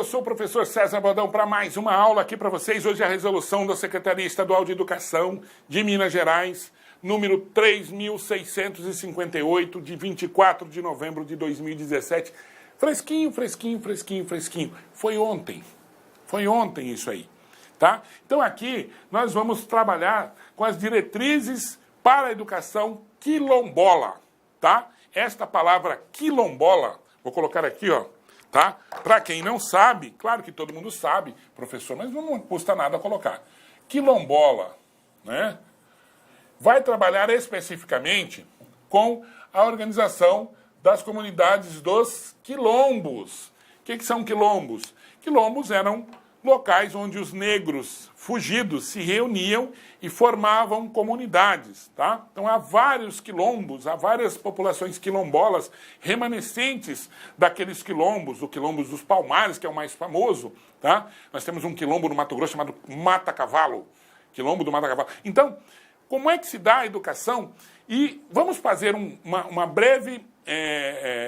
sou o professor César Baldão para mais uma aula aqui para vocês. Hoje é a resolução da Secretaria Estadual de Educação de Minas Gerais, número 3.658, de 24 de novembro de 2017. Fresquinho. Foi ontem isso aí, tá? Então aqui nós vamos trabalhar com as diretrizes para a educação quilombola, tá? Esta palavra quilombola, vou colocar aqui, ó, tá? Para quem não sabe, claro que todo mundo sabe, professor, mas não custa nada colocar. Quilombola, né? Vai trabalhar especificamente com a organização das comunidades dos quilombos. O que são quilombos? Quilombos eram locais onde os negros fugidos se reuniam e formavam comunidades, tá? Então há vários quilombos, há várias populações quilombolas remanescentes daqueles quilombos, o quilombo dos Palmares, que é o mais famoso, tá? Nós temos um quilombo no Mato Grosso chamado Mata Cavalo, quilombo do Mata Cavalo. Então, como é que se dá a educação? E vamos fazer uma breve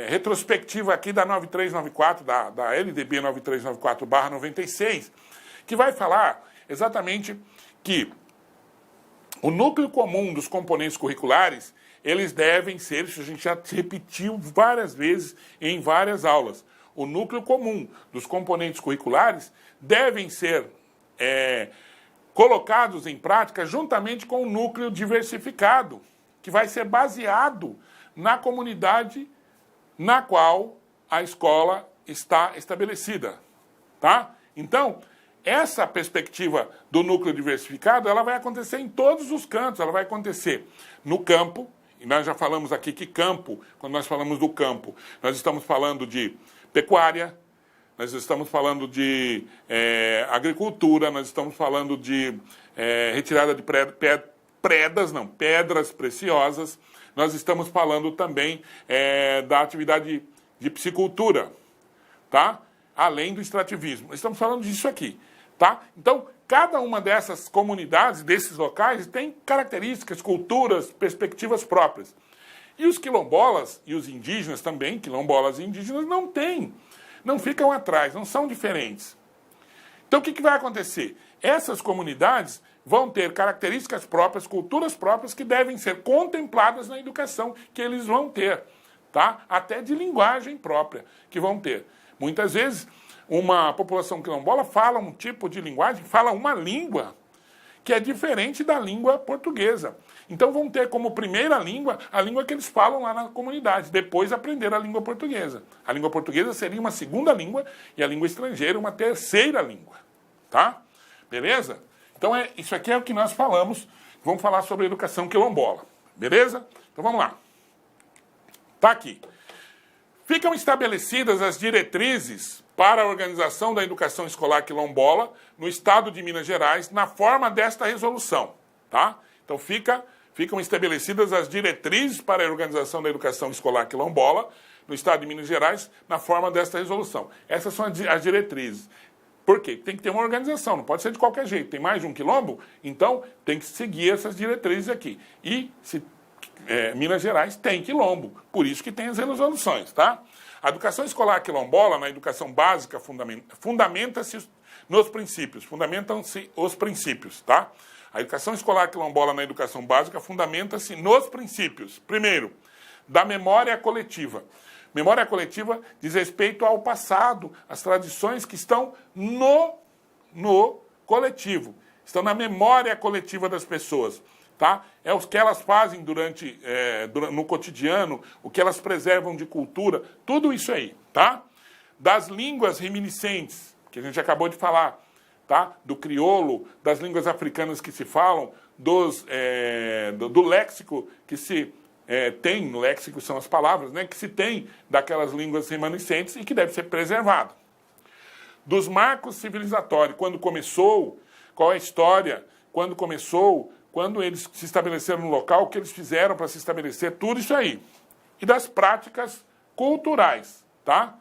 retrospectiva aqui da 9394, da LDB 9394/96, que vai falar exatamente que o núcleo comum dos componentes curriculares, eles devem ser, isso a gente já repetiu várias vezes em várias aulas, o núcleo comum dos componentes curriculares devem ser colocados em prática juntamente com o núcleo diversificado, que vai ser baseado na comunidade na qual a escola está estabelecida, tá? Então, essa perspectiva do núcleo diversificado, ela vai acontecer em todos os cantos, ela vai acontecer no campo, e nós já falamos aqui que campo, quando nós falamos do campo, nós estamos falando de pecuária, nós estamos falando de agricultura, nós estamos falando de retirada de pedras preciosas, nós estamos falando também da atividade de piscicultura, tá? Além do extrativismo. Estamos falando disso aqui, tá? Então, cada uma dessas comunidades, desses locais, tem características, culturas, perspectivas próprias. E os quilombolas e os indígenas também, quilombolas e indígenas, não têm. Não ficam atrás, não são diferentes. Então, o que vai acontecer? Essas comunidades vão ter características próprias, culturas próprias, que devem ser contempladas na educação que eles vão ter, tá? Até de linguagem própria que vão ter. Muitas vezes, uma população quilombola fala um tipo de linguagem, fala uma língua que é diferente da língua portuguesa. Então vão ter como primeira língua a língua que eles falam lá na comunidade, depois aprender a língua portuguesa. A língua portuguesa seria uma segunda língua e a língua estrangeira uma terceira língua, tá? Beleza? Então isso aqui é o que nós falamos, vamos falar sobre a educação quilombola, beleza? Então vamos lá. Tá aqui. Ficam estabelecidas as diretrizes para a organização da educação escolar quilombola no estado de Minas Gerais, na forma desta resolução, tá? Então ficam estabelecidas as diretrizes para a organização da educação escolar quilombola no estado de Minas Gerais, na forma desta resolução. Essas são as diretrizes. Por quê? Tem que ter uma organização, não pode ser de qualquer jeito. Tem mais de um quilombo, então tem que seguir essas diretrizes aqui. E Minas Gerais tem quilombo, por isso que tem as resoluções, tá? A educação escolar quilombola, na educação básica, fundamenta-se fundamentam-se os princípios, tá? A educação escolar quilombola na educação básica fundamenta-se nos princípios. Primeiro, da memória coletiva. Memória coletiva diz respeito ao passado, às tradições que estão no coletivo, estão na memória coletiva das pessoas, tá? É o que elas fazem no cotidiano, o que elas preservam de cultura, tudo isso aí, tá? Das línguas reminiscentes, que a gente acabou de falar, tá? Do crioulo, das línguas africanas que se falam, do léxico que se tem, no léxico são as palavras, né, que se tem daquelas línguas remanescentes e que deve ser preservado. Dos marcos civilizatórios, quando começou, qual é a história, quando começou, quando eles se estabeleceram no local, o que eles fizeram para se estabelecer, tudo isso aí. E das práticas culturais, tá?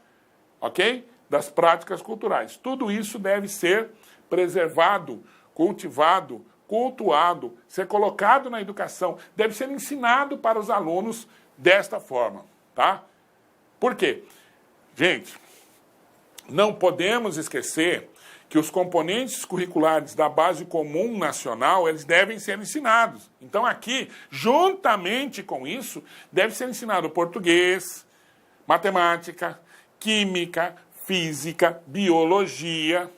Ok? Das práticas culturais. Tudo isso deve ser preservado, cultivado, cultuado, ser colocado na educação, deve ser ensinado para os alunos desta forma, tá? Por quê? Gente, não podemos esquecer que os componentes curriculares da base comum nacional, eles devem ser ensinados. Então aqui, juntamente com isso, deve ser ensinado português, matemática, química, física, biologia,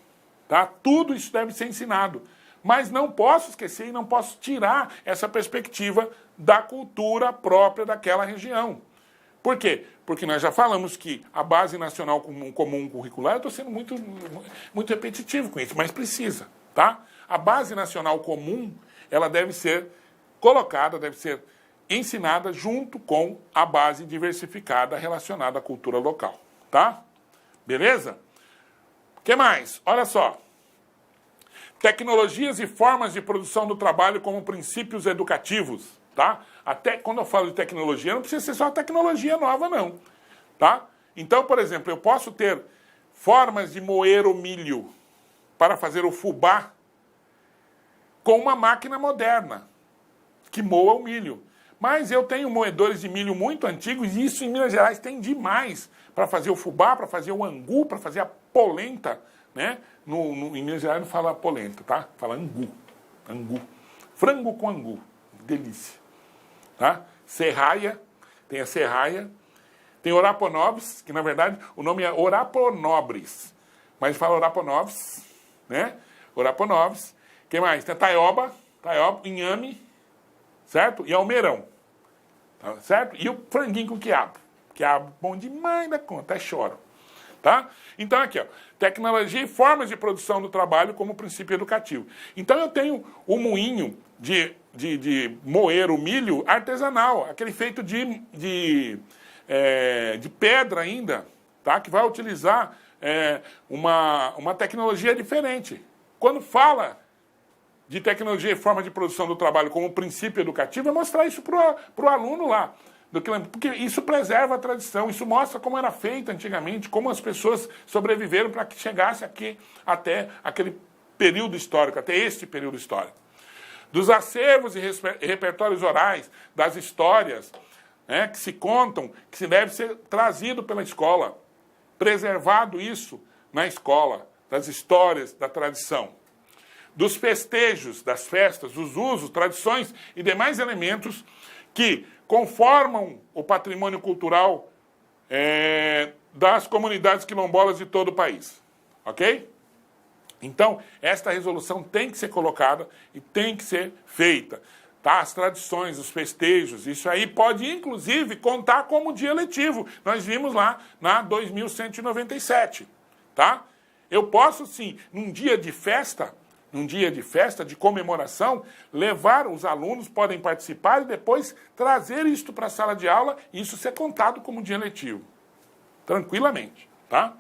tá? Tudo isso deve ser ensinado. Mas não posso esquecer e não posso tirar essa perspectiva da cultura própria daquela região. Por quê? Porque nós já falamos que a base nacional comum curricular, eu estou sendo muito repetitivo com isso, mas precisa, tá? A base nacional comum, ela deve ser colocada, deve ser ensinada junto com a base diversificada relacionada à cultura local, tá? Beleza? O que mais? Olha só. Tecnologias e formas de produção do trabalho como princípios educativos, tá? Até quando eu falo de tecnologia, não precisa ser só tecnologia nova, não, tá? Então, por exemplo, eu posso ter formas de moer o milho para fazer o fubá com uma máquina moderna que moa o milho. Mas eu tenho moedores de milho muito antigos e isso em Minas Gerais tem demais para fazer o fubá, para fazer o angu, para fazer a polenta, né? Em Minas Gerais não fala polenta, tá? Fala angu. Angu. Frango com angu. Delícia. Tá? Serraia. Tem a serraia. Tem oraponobis, que na verdade o nome é oraponobres. Mas fala oraponobis, né? Oraponobis. O que mais? Tem taioba, inhame, certo? E almeirão. Tá certo? E o franguinho com quiabo. Quiabo bom demais da conta, até choro. Tá? Então aqui, ó, tecnologia e formas de produção do trabalho como princípio educativo. Então eu tenho o moinho de moer o milho artesanal, aquele feito de pedra ainda, tá? Que vai utilizar uma tecnologia diferente. Quando fala de tecnologia e forma de produção do trabalho como princípio educativo, é mostrar isso para o aluno lá. Porque isso preserva a tradição, isso mostra como era feito antigamente, como as pessoas sobreviveram para que chegasse aqui até aquele período histórico, até este período histórico. Dos acervos e repertórios orais, das histórias, né, que se contam, que se deve ser trazido pela escola, preservado isso na escola, das histórias, da tradição. Dos festejos, das festas, dos usos, tradições e demais elementos que conformam o patrimônio cultural das comunidades quilombolas de todo o país. Ok? Então, esta resolução tem que ser colocada e tem que ser feita. Tá? As tradições, os festejos, isso aí pode, inclusive, contar como dia letivo. Nós vimos lá na 2197. Tá? Eu posso, sim, num dia de festa, de comemoração, levar os alunos, podem participar e depois trazer isto para a sala de aula e isso ser contado como dia letivo. Tranquilamente, tá?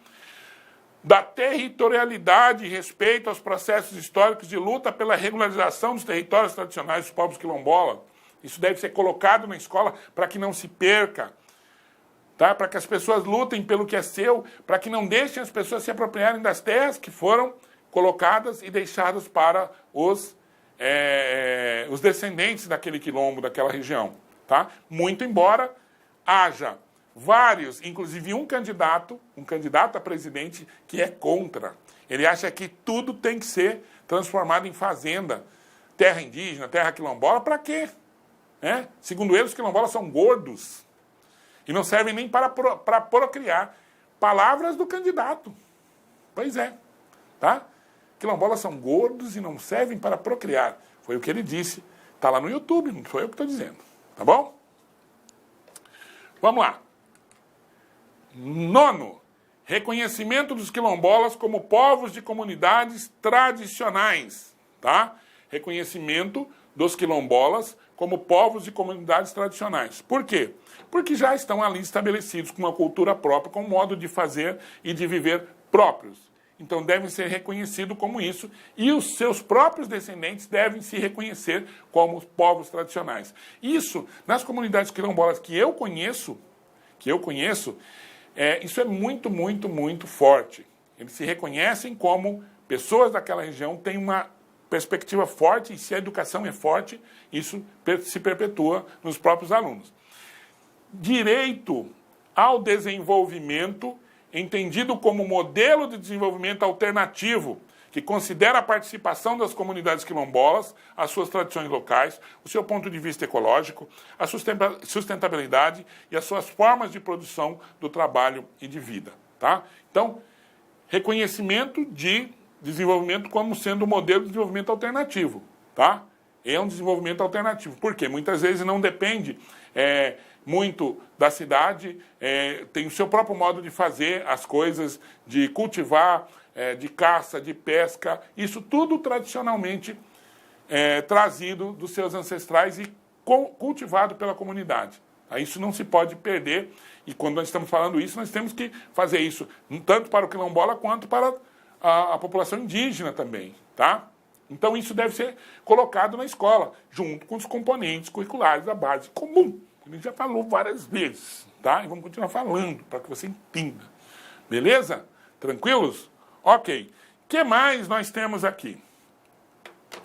Da territorialidade e respeito aos processos históricos de luta pela regularização dos territórios tradicionais dos povos quilombolas. Isso deve ser colocado na escola para que não se perca, tá? Para que as pessoas lutem pelo que é seu, para que não deixem as pessoas se apropriarem das terras que foram colocadas e deixadas para os descendentes daquele quilombo, daquela região. Tá? Muito embora haja vários, inclusive um candidato a presidente que é contra. Ele acha que tudo tem que ser transformado em fazenda, terra indígena, terra quilombola, para quê? Segundo ele, os quilombolas são gordos e não servem nem para procriar. Palavras do candidato. Pois é. Tá? Quilombolas são gordos e não servem para procriar. Foi o que ele disse. Está lá no YouTube, não foi eu que estou dizendo. Tá bom? Vamos lá. 9. Reconhecimento dos quilombolas como povos de comunidades tradicionais. Tá? Reconhecimento dos quilombolas como povos de comunidades tradicionais. Por quê? Porque já estão ali estabelecidos com uma cultura própria, com um modo de fazer e de viver próprios. Então devem ser reconhecidos como isso e os seus próprios descendentes devem se reconhecer como povos tradicionais. Isso, nas comunidades quilombolas que eu conheço, isso é muito, muito, muito forte. Eles se reconhecem como pessoas daquela região, têm uma perspectiva forte e se a educação é forte, isso se perpetua nos próprios alunos. Direito ao desenvolvimento entendido como modelo de desenvolvimento alternativo, que considera a participação das comunidades quilombolas, as suas tradições locais, o seu ponto de vista ecológico, a sustentabilidade e as suas formas de produção do trabalho e de vida. Tá? Então, reconhecimento de desenvolvimento como sendo um modelo de desenvolvimento alternativo. Tá? É um desenvolvimento alternativo. Por quê? Muitas vezes não depende muito da cidade, tem o seu próprio modo de fazer as coisas, de cultivar, de caça, de pesca, isso tudo tradicionalmente trazido dos seus ancestrais e cultivado pela comunidade. Isso não se pode perder, e quando nós estamos falando isso, nós temos que fazer isso tanto para o quilombola quanto para a população indígena também, tá? Então isso deve ser colocado na escola, junto com os componentes curriculares da base comum. A gente já falou várias vezes, tá? E vamos continuar falando, para que você entenda. Beleza? Tranquilos? Ok. O que mais nós temos aqui?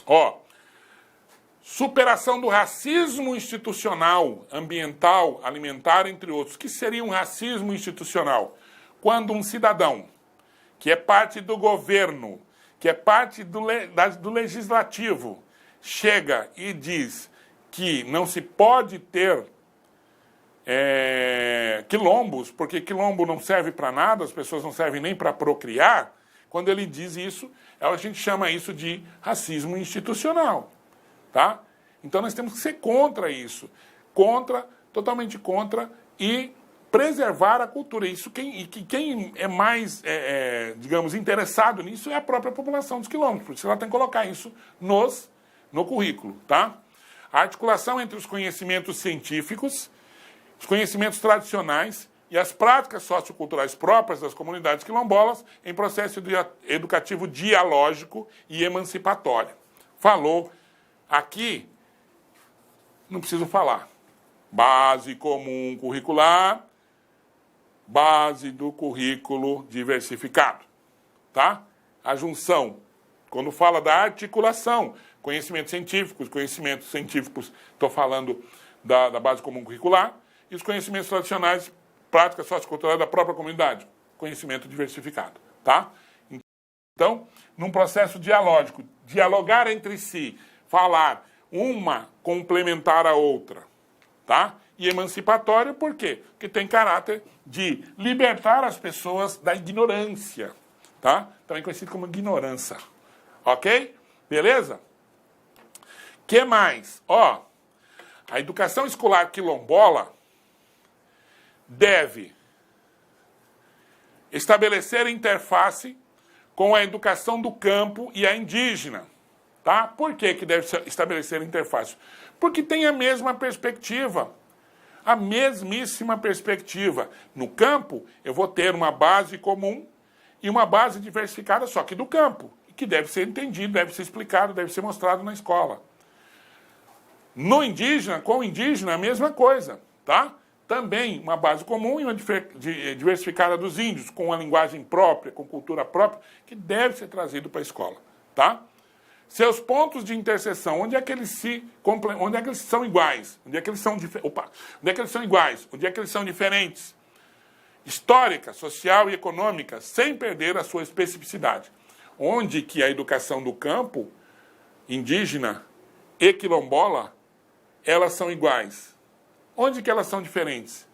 Ó, superação do racismo institucional, ambiental, alimentar, entre outros. O que seria um racismo institucional? Quando um cidadão, que é parte do governo, que é parte do legislativo, chega e diz que não se pode ter quilombos, porque quilombo não serve para nada, as pessoas não servem nem para procriar. Quando ele diz isso, a gente chama isso de racismo institucional. Tá? Então nós temos que ser contra isso. Totalmente contra, e preservar a cultura. Isso quem é mais, digamos, interessado nisso é a própria população dos quilombos, por isso ela tem que colocar isso no currículo. Tá? A articulação entre os conhecimentos científicos, os conhecimentos tradicionais e as práticas socioculturais próprias das comunidades quilombolas em processo educativo dialógico e emancipatório. Falou aqui, não preciso falar. Base comum curricular, base do currículo diversificado. Tá? A junção, quando fala da articulação, conhecimentos científicos, estou falando da base comum curricular, e os conhecimentos tradicionais, prática sociocultural da própria comunidade, conhecimento diversificado, tá? Então, num processo dialógico, dialogar entre si, falar uma complementar a outra, tá? E emancipatório, por quê? Porque tem caráter de libertar as pessoas da ignorância, tá? Também conhecido como ignorância, ok? Beleza? Que mais? Ó, a educação escolar quilombola deve estabelecer interface com a educação do campo e a indígena. Tá? Por que deve estabelecer interface? Porque tem a mesma perspectiva. A mesmíssima perspectiva. No campo, eu vou ter uma base comum e uma base diversificada, só que do campo, que deve ser entendido, deve ser explicado, deve ser mostrado na escola. No indígena, com o indígena, a mesma coisa. Tá? Também uma base comum e uma diversificada dos índios, com uma linguagem própria, com cultura própria, que deve ser trazido para a escola. Tá? Seus pontos de interseção, onde é que eles são iguais? Onde é que eles são iguais? Onde é que eles são diferentes? Histórica, social e econômica, sem perder a sua especificidade. Onde que a educação do campo, indígena e quilombola, elas são iguais? Onde que elas são diferentes?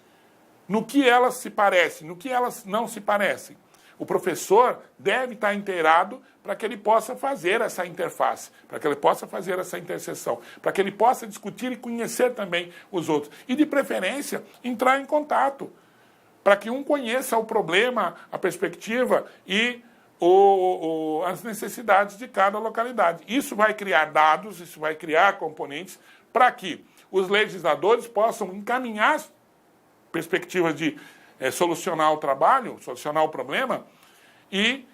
No que elas se parecem, no que elas não se parecem. O professor deve estar inteirado para que ele possa fazer essa interface, para que ele possa fazer essa interseção, para que ele possa discutir e conhecer também os outros. E, de preferência, entrar em contato, para que um conheça o problema, a perspectiva e as necessidades de cada localidade. Isso vai criar dados, isso vai criar componentes para que os legisladores possam encaminhar perspectivas de solucionar o trabalho, solucionar o problema, e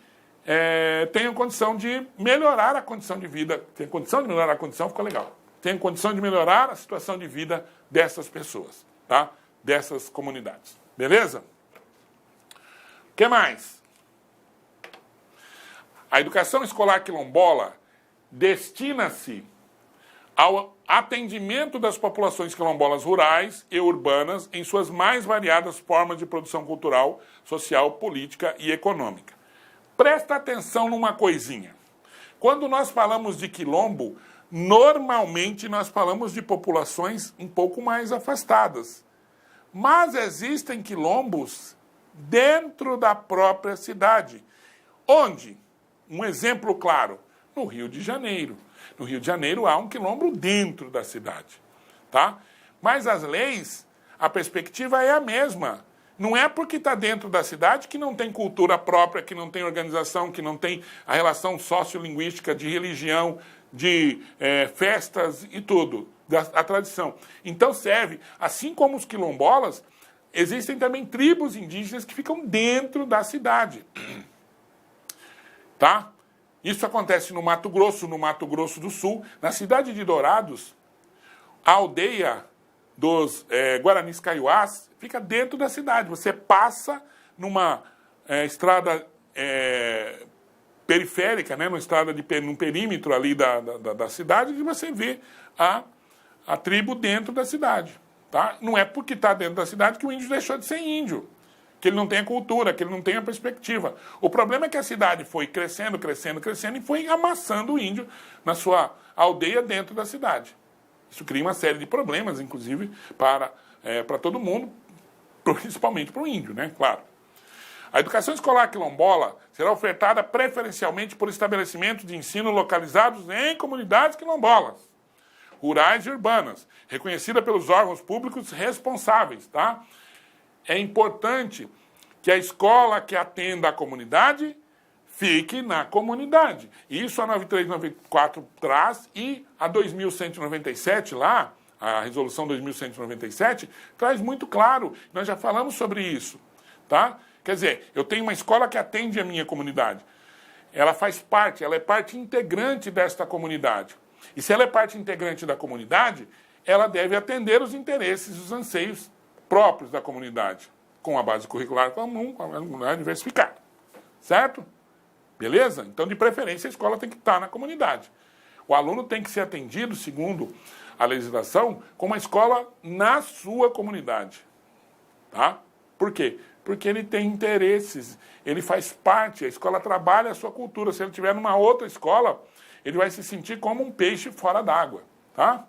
tenham condição de melhorar a condição de vida. Tem condição de melhorar a condição, ficou legal. Tem condição de melhorar a situação de vida dessas pessoas, tá? Dessas comunidades. Beleza? O que mais? A educação escolar quilombola destina-se ao atendimento das populações quilombolas rurais e urbanas em suas mais variadas formas de produção cultural, social, política e econômica. Presta atenção numa coisinha. Quando nós falamos de quilombo, normalmente nós falamos de populações um pouco mais afastadas. Mas existem quilombos dentro da própria cidade. Onde? Um exemplo claro, no Rio de Janeiro. No Rio de Janeiro há um quilombo dentro da cidade, tá? Mas as leis, a perspectiva é a mesma. Não é porque está dentro da cidade que não tem cultura própria, que não tem organização, que não tem a relação sociolinguística de religião, de festas e tudo, a tradição. Então serve, assim como os quilombolas, existem também tribos indígenas que ficam dentro da cidade. Tá? Isso acontece no Mato Grosso do Sul. Na cidade de Dourados, a aldeia dos Guaranis Kaiowás fica dentro da cidade. Você passa numa estrada periférica, né, numa estrada num perímetro ali da cidade, e você vê a tribo dentro da cidade. Tá? Não é porque está dentro da cidade que o índio deixou de ser índio, que ele não tem a cultura, que ele não tem a perspectiva. O problema é que a cidade foi crescendo e foi amassando o índio na sua aldeia dentro da cidade. Isso cria uma série de problemas, inclusive, para todo mundo, principalmente para o índio, né? Claro. A educação escolar quilombola será ofertada preferencialmente por estabelecimentos de ensino localizados em comunidades quilombolas, rurais e urbanas, reconhecida pelos órgãos públicos responsáveis, tá? É importante que a escola que atenda a comunidade fique na comunidade. Isso a 9394 traz, e a 2197 lá, a resolução 2197, traz muito claro. Nós já falamos sobre isso, tá? Quer dizer, eu tenho uma escola que atende a minha comunidade. Ela faz parte, ela é parte integrante desta comunidade. E se ela é parte integrante da comunidade, ela deve atender os interesses e os anseios próprios da comunidade, com a base curricular comum, com a comunidade diversificada. Certo? Beleza? Então, de preferência, a escola tem que estar na comunidade. O aluno tem que ser atendido, segundo a legislação, com uma escola na sua comunidade. Tá? Por quê? Porque ele tem interesses, ele faz parte, a escola trabalha a sua cultura. Se ele estiver numa outra escola, ele vai se sentir como um peixe fora d'água. Tá?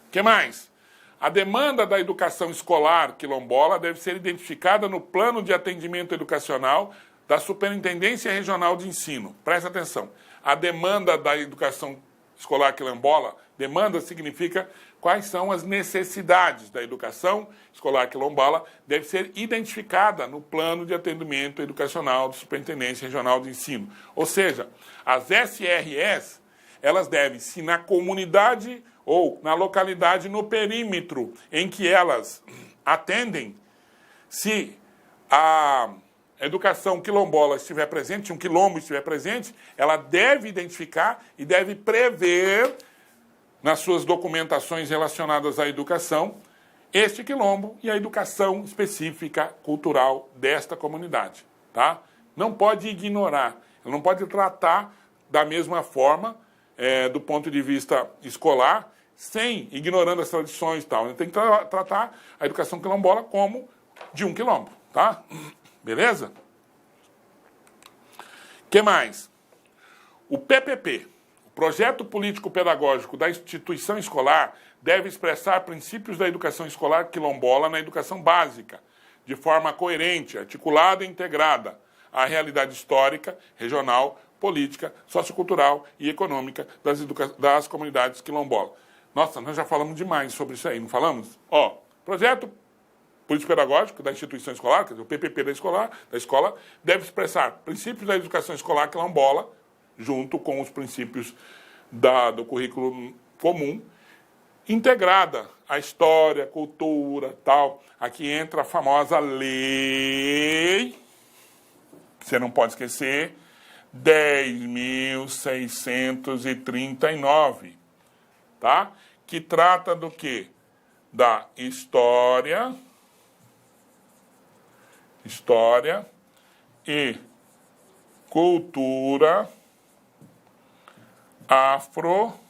O que mais? A demanda da educação escolar quilombola deve ser identificada no plano de atendimento educacional da Superintendência Regional de Ensino. Presta atenção. A demanda da educação escolar quilombola, demanda significa quais são as necessidades da educação escolar quilombola, deve ser identificada no plano de atendimento educacional da Superintendência Regional de Ensino. Ou seja, as SRS, elas devem, se na comunidade ou na localidade, no perímetro em que elas atendem, se a educação quilombola estiver presente, um quilombo estiver presente, ela deve identificar e deve prever nas suas documentações relacionadas à educação este quilombo e a educação específica cultural desta comunidade. Tá? Não pode ignorar, não pode tratar da mesma forma, do ponto de vista escolar, ignorando as tradições e tal. Ele tem que tratar a educação quilombola como de um quilombo, tá? Beleza? O que mais? O PPP, o Projeto Político-Pedagógico da Instituição Escolar, deve expressar princípios da educação escolar quilombola na educação básica, de forma coerente, articulada e integrada à realidade histórica, regional, política, sociocultural e econômica das comunidades quilombolas. Nossa, nós já falamos demais sobre isso aí, não falamos? Projeto político-pedagógico da instituição escolar, quer dizer, o PPP da escola, deve expressar princípios da educação escolar quilombola, junto com os princípios do currículo comum, integrada à história, cultura, tal. Aqui entra a famosa lei, que você não pode esquecer, 10.639, tá? Que trata do quê? Da história e cultura afro-brasileira.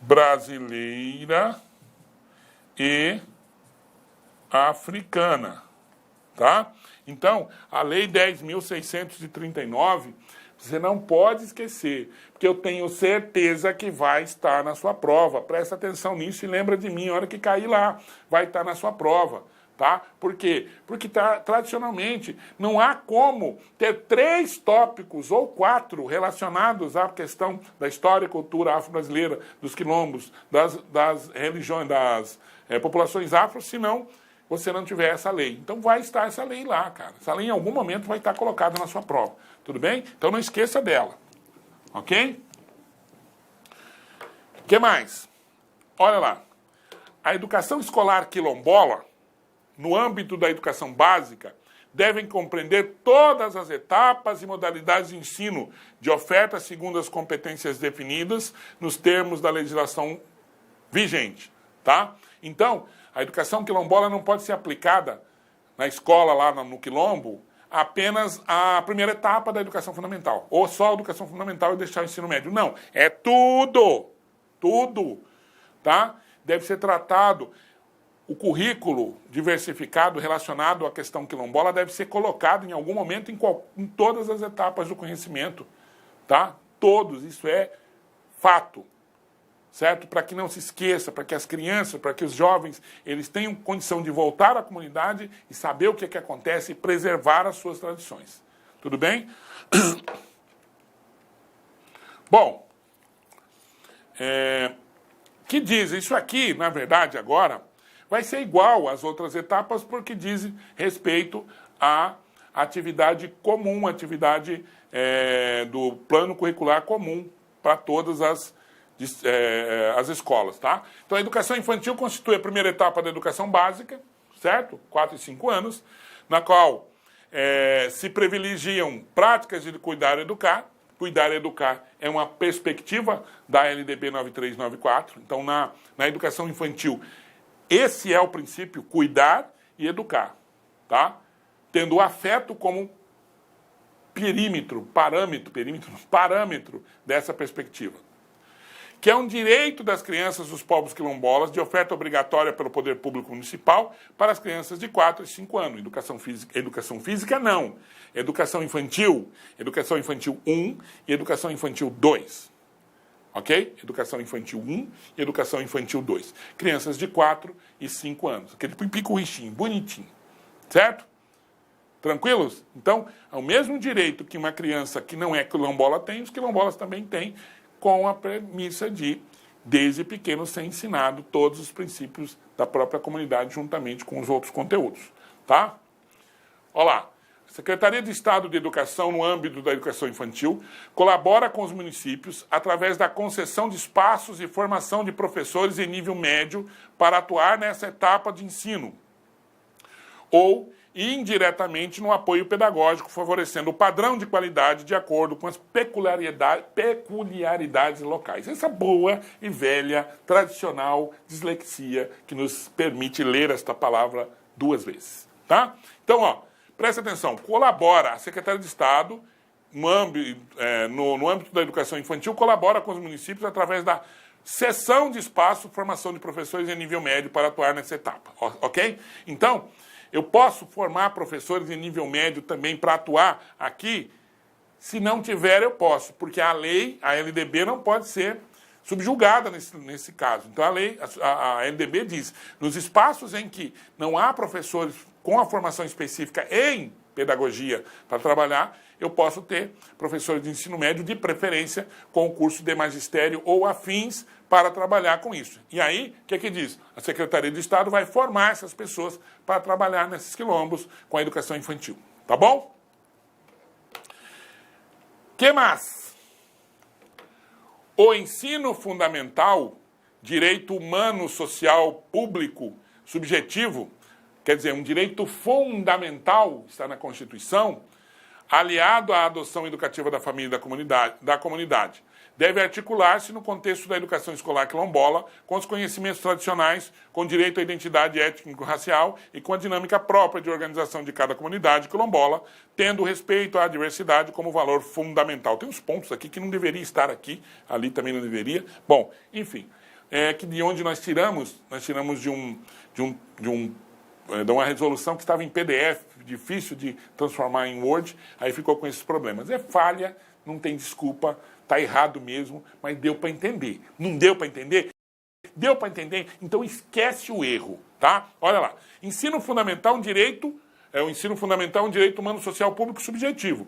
brasileira e africana, tá? Então, a Lei 10.639, você não pode esquecer, porque eu tenho certeza que vai estar na sua prova. Presta atenção nisso e lembra de mim, a hora que cair lá, vai estar na sua prova, tá? Por quê? Porque tradicionalmente não há como ter 3 tópicos ou 4 relacionados à questão da história e cultura afro-brasileira, dos quilombos, das religiões, das populações afro, senão você não tiver essa lei. Então vai estar essa lei lá, cara. Essa lei em algum momento vai estar colocada na sua prova. Tudo bem? Então não esqueça dela. Ok? O que mais? Olha lá. A educação escolar quilombola, no âmbito da educação básica, devem compreender todas as etapas e modalidades de ensino de oferta segundo as competências definidas nos termos da legislação vigente. Tá? Então, a educação quilombola não pode ser aplicada na escola, lá no quilombo, apenas a primeira etapa da educação fundamental. Ou só a educação fundamental e deixar o ensino médio. Não, é tudo. Tudo. Tá? Deve ser tratado. O currículo diversificado relacionado à questão quilombola deve ser colocado em algum momento em todas as etapas do conhecimento. Tá? Todos. Isso é fato. Certo? Para que não se esqueça, para que as crianças, para que os jovens, eles tenham condição de voltar à comunidade e saber o que é que acontece e preservar as suas tradições. Tudo bem? Bom, que diz, isso aqui, na verdade, agora, vai ser igual às outras etapas, porque diz respeito à atividade comum, atividade do plano curricular comum para todas as escolas, tá? Então, a educação infantil constitui a primeira etapa da educação básica, certo? 4 e 5 anos, na qual se privilegiam práticas de cuidar e educar. Cuidar e educar é uma perspectiva da LDB 9394. Então, na educação infantil, esse é o princípio, cuidar e educar, tá? Tendo o afeto como parâmetro dessa perspectiva, que é um direito das crianças dos povos quilombolas de oferta obrigatória pelo poder público municipal para as crianças de 4 e 5 anos. Educação física não. Educação infantil 1 e educação infantil 2. Ok? Educação infantil 1 e educação infantil 2. Crianças de 4 e 5 anos. Aquele pico richinho, bonitinho. Certo? Tranquilos? Então, é o mesmo direito que uma criança que não é quilombola tem, os quilombolas também têm, com a premissa de, desde pequeno, ser ensinado todos os princípios da própria comunidade, juntamente com os outros conteúdos. Tá? Olha lá. A Secretaria de Estado de Educação, no âmbito da educação infantil, colabora com os municípios através da concessão de espaços e formação de professores em nível médio para atuar nessa etapa de ensino, ou indiretamente no apoio pedagógico, favorecendo o padrão de qualidade de acordo com as peculiaridades locais. Essa boa e velha, tradicional dislexia que nos permite ler esta palavra 2 vezes. Tá? Então, ó, presta atenção, colabora, a Secretaria de Estado, no âmbito da educação infantil, colabora com os municípios através da cessão de espaço, formação de professores em nível médio para atuar nessa etapa. Ok? Então, eu posso formar professores em nível médio também para atuar aqui? Se não tiver, eu posso, porque a lei, a LDB, não pode ser subjugada nesse caso. Então, a LDB diz, nos espaços em que não há professores com a formação específica em pedagogia para trabalhar, eu posso ter professores de ensino médio, de preferência, com o curso de magistério ou afins, para trabalhar com isso. E aí, o que é que diz? A Secretaria de Estado vai formar essas pessoas para trabalhar nesses quilombos com a educação infantil. Tá bom? Que mais? O ensino fundamental, direito humano, social, público, subjetivo, quer dizer, um direito fundamental, está na Constituição, aliado à adoção educativa da família e da comunidade. Deve articular-se no contexto da educação escolar quilombola, com os conhecimentos tradicionais, com direito à identidade étnico-racial e com a dinâmica própria de organização de cada comunidade quilombola, tendo respeito à diversidade como valor fundamental. Tem uns pontos aqui que não deveria estar aqui, ali também não deveria. Bom, enfim, que de onde nós tiramos de uma resolução que estava em PDF, difícil de transformar em Word, aí ficou com esses problemas. É falha, não tem desculpa, está errado mesmo, mas deu para entender. Não deu para entender? Deu para entender? Então esquece o erro, tá? Olha lá. Ensino fundamental, um direito, o ensino fundamental é um direito humano, social, público subjetivo.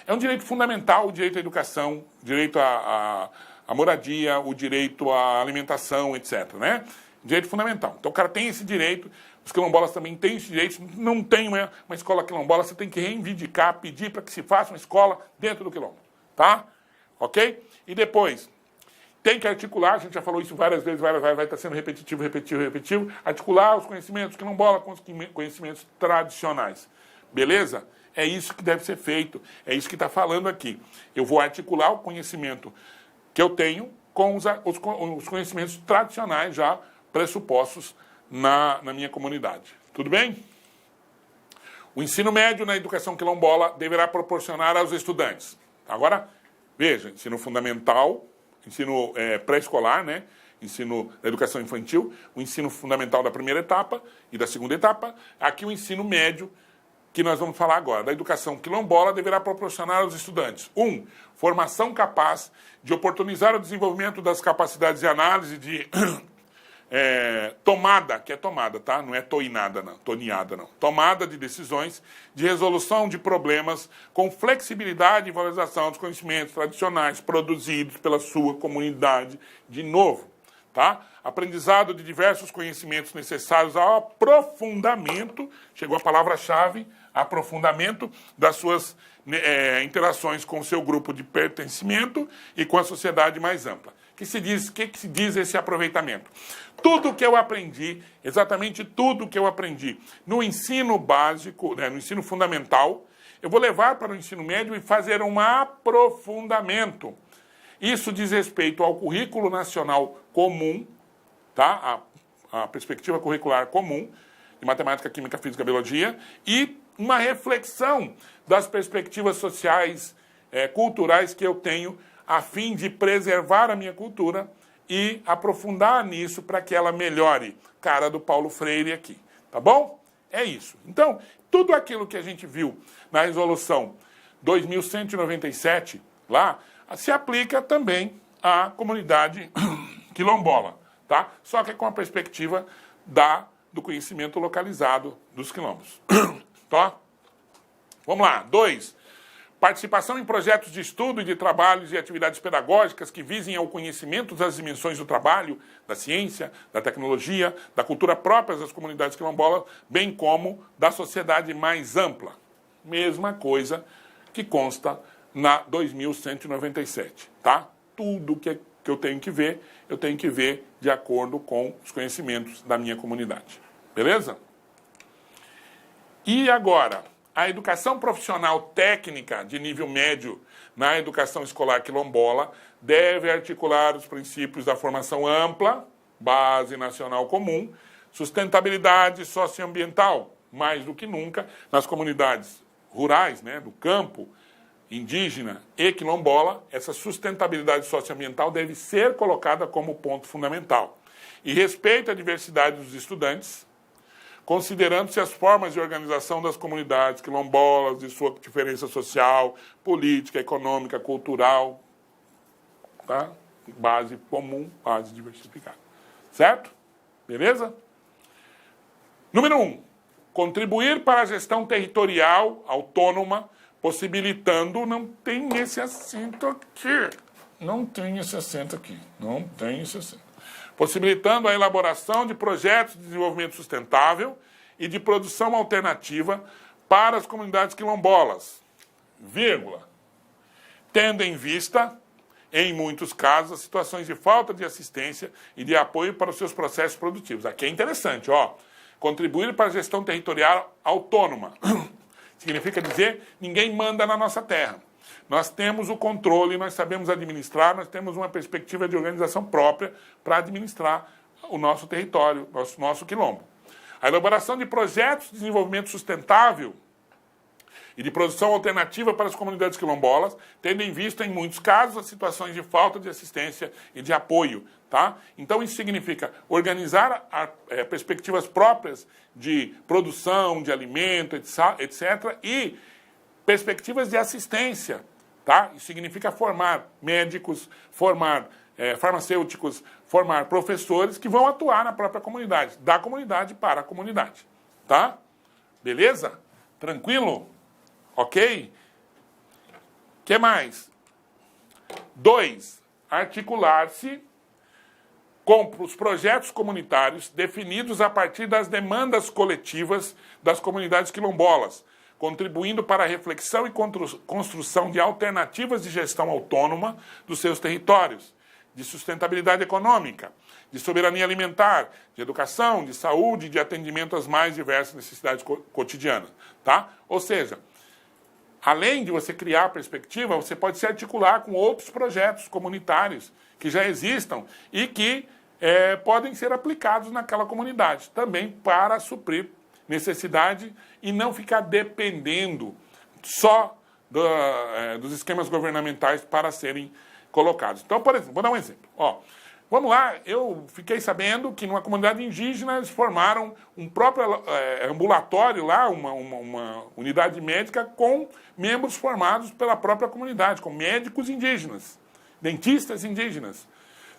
É um direito fundamental, o direito à educação, o direito à moradia, o direito à alimentação, etc., né? Direito fundamental. Então o cara tem esse direito, os quilombolas também têm esse direito. Não tem uma escola quilombola, você tem que reivindicar, pedir para que se faça uma escola dentro do quilombo, tá? Ok? E depois, tem que articular, a gente já falou isso várias vezes, vai estar sendo repetitivo, articular os conhecimentos quilombola com os conhecimentos tradicionais. Beleza? É isso que deve ser feito, é isso que está falando aqui. Eu vou articular o conhecimento que eu tenho com os conhecimentos tradicionais já pressupostos na minha comunidade. Tudo bem? O ensino médio na educação quilombola deverá proporcionar aos estudantes. Agora, veja, ensino fundamental, ensino pré-escolar, né? Ensino da educação infantil, o ensino fundamental da primeira etapa e da segunda etapa. Aqui o ensino médio, que nós vamos falar agora, da educação quilombola, deverá proporcionar aos estudantes: 1. Formação capaz de oportunizar o desenvolvimento das capacidades de análise de tomada, que é tomada, tá? Não é toinada, não, toneada, não. Tomada de decisões, de resolução de problemas, com flexibilidade e valorização dos conhecimentos tradicionais produzidos pela sua comunidade, de novo, tá? Aprendizado de diversos conhecimentos necessários ao aprofundamento, chegou a palavra-chave, aprofundamento das suas interações com o seu grupo de pertencimento e com a sociedade mais ampla. O que se diz esse aproveitamento? Tudo que eu aprendi, exatamente tudo que eu aprendi no ensino básico, no ensino fundamental, eu vou levar para o ensino médio e fazer um aprofundamento. Isso diz respeito ao currículo nacional comum, tá? A perspectiva curricular comum de matemática, química, física, biologia, e uma reflexão das perspectivas sociais, culturais que eu tenho, a fim de preservar a minha cultura e aprofundar nisso para que ela melhore. Cara do Paulo Freire aqui, tá bom? É isso. Então, tudo aquilo que a gente viu na resolução 2197, lá, se aplica também à comunidade quilombola, tá? Só que com a perspectiva do conhecimento localizado dos quilombos. Tá? Vamos lá. 2. Participação em projetos de estudo e de trabalhos e atividades pedagógicas que visem ao conhecimento das dimensões do trabalho, da ciência, da tecnologia, da cultura próprias das comunidades quilombolas, bem como da sociedade mais ampla. Mesma coisa que consta na 2197, tá? Tudo que eu tenho que ver de acordo com os conhecimentos da minha comunidade. Beleza? E agora, a educação profissional técnica de nível médio na educação escolar quilombola deve articular os princípios da formação ampla, base nacional comum, sustentabilidade socioambiental, mais do que nunca, nas comunidades rurais, né, do campo, indígena e quilombola, essa sustentabilidade socioambiental deve ser colocada como ponto fundamental. E respeito à diversidade dos estudantes, considerando-se as formas de organização das comunidades quilombolas, de sua diferença social, política, econômica, cultural, tá? Base comum, base diversificada. Certo? Beleza? Número 1. Contribuir para a gestão territorial autônoma, possibilitando... Não tem esse acento aqui. Não tem esse acento aqui. Não tem esse acento. Possibilitando a elaboração de projetos de desenvolvimento sustentável e de produção alternativa para as comunidades quilombolas, vírgula, tendo em vista, em muitos casos, as situações de falta de assistência e de apoio para os seus processos produtivos. Aqui é interessante, ó, contribuir para a gestão territorial autônoma. Significa dizer, ninguém manda na nossa terra. Nós temos o controle, nós sabemos administrar, nós temos uma perspectiva de organização própria para administrar o nosso território, nosso quilombo. A elaboração de projetos de desenvolvimento sustentável e de produção alternativa para as comunidades quilombolas, tendo em vista, em muitos casos, as situações de falta de assistência e de apoio. Tá? Então, isso significa organizar perspectivas próprias de produção, de alimento, etc., e perspectivas de assistência. Tá? Isso significa formar médicos, formar farmacêuticos, formar professores que vão atuar na própria comunidade, da comunidade para a comunidade. Tá? Beleza? Tranquilo? Ok? O que mais? 2. Articular-se com os projetos comunitários definidos a partir das demandas coletivas das comunidades quilombolas, contribuindo para a reflexão e construção de alternativas de gestão autônoma dos seus territórios, de sustentabilidade econômica, de soberania alimentar, de educação, de saúde, de atendimento às mais diversas necessidades cotidianas. Tá? Ou seja, além de você criar a perspectiva, você pode se articular com outros projetos comunitários que já existam e que podem ser aplicados naquela comunidade, também para suprir necessidade e não ficar dependendo só dos esquemas governamentais para serem colocados. Então, por exemplo, vou dar um exemplo. Vamos lá, eu fiquei sabendo que numa comunidade indígena eles formaram um próprio ambulatório lá, uma unidade médica com membros formados pela própria comunidade, com médicos indígenas, dentistas indígenas,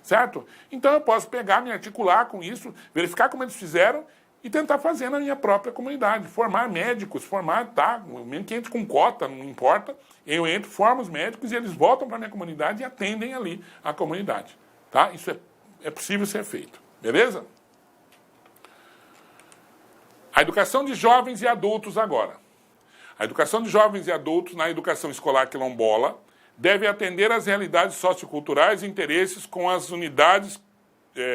certo? Então eu posso pegar, me articular com isso, verificar como eles fizeram e tentar fazer na minha própria comunidade, formar médicos, mesmo que entre com cota, não importa, eu entro, formo os médicos e eles voltam para a minha comunidade e atendem ali a comunidade. Tá? Isso é possível ser feito. Beleza? A educação de jovens e adultos agora. A educação de jovens e adultos na educação escolar quilombola deve atender às realidades socioculturais e interesses com as unidades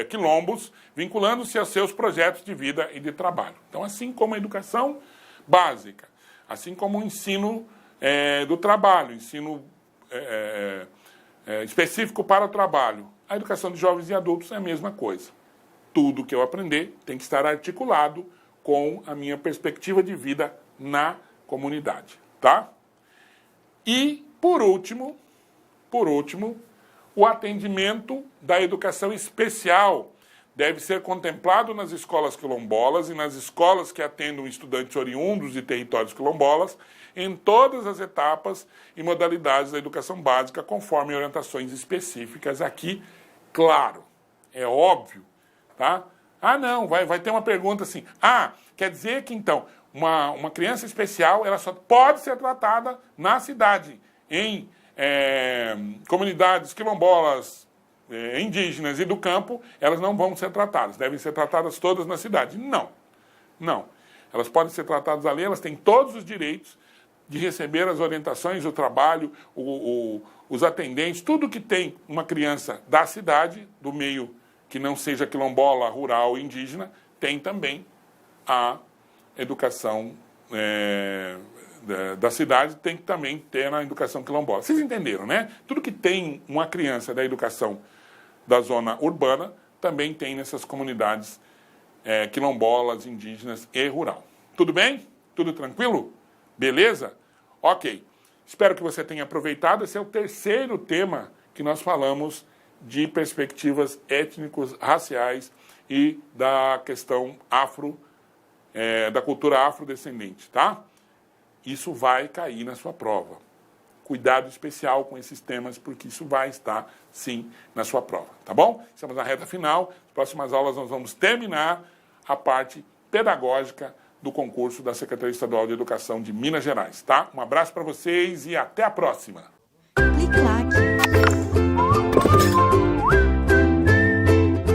quilombos, vinculando-se aos seus projetos de vida e de trabalho. Então, assim como a educação básica, assim como o ensino do trabalho, ensino específico para o trabalho, a educação de jovens e adultos é a mesma coisa. Tudo que eu aprender tem que estar articulado com a minha perspectiva de vida na comunidade, tá? E, por último, o atendimento da educação especial deve ser contemplado nas escolas quilombolas e nas escolas que atendam estudantes oriundos de territórios quilombolas em todas as etapas e modalidades da educação básica, conforme orientações específicas aqui. Claro, é óbvio, tá? Não, vai ter uma pergunta assim. Quer dizer que, então, uma criança especial ela só pode ser tratada na cidade, em comunidades quilombolas, indígenas e do campo, elas não vão ser tratadas. Devem ser tratadas todas na cidade. Não. Elas podem ser tratadas ali, elas têm todos os direitos de receber as orientações, o trabalho, os atendentes, tudo que tem uma criança da cidade, do meio que não seja quilombola, rural, indígena, tem também a educação da cidade, tem que também ter na educação quilombola. Vocês entenderam, né? Tudo que tem uma criança da educação da zona urbana, também tem nessas comunidades quilombolas, indígenas e rural. Tudo bem? Tudo tranquilo? Beleza? Ok. Espero que você tenha aproveitado. Esse é o terceiro tema que nós falamos de perspectivas étnicos, raciais e da questão da cultura afrodescendente, tá? Isso vai cair na sua prova. Cuidado especial com esses temas, porque isso vai estar, sim, na sua prova, tá bom? Estamos na reta final. Nas próximas aulas nós vamos terminar a parte pedagógica do concurso da Secretaria Estadual de Educação de Minas Gerais, tá? Um abraço para vocês e até a próxima!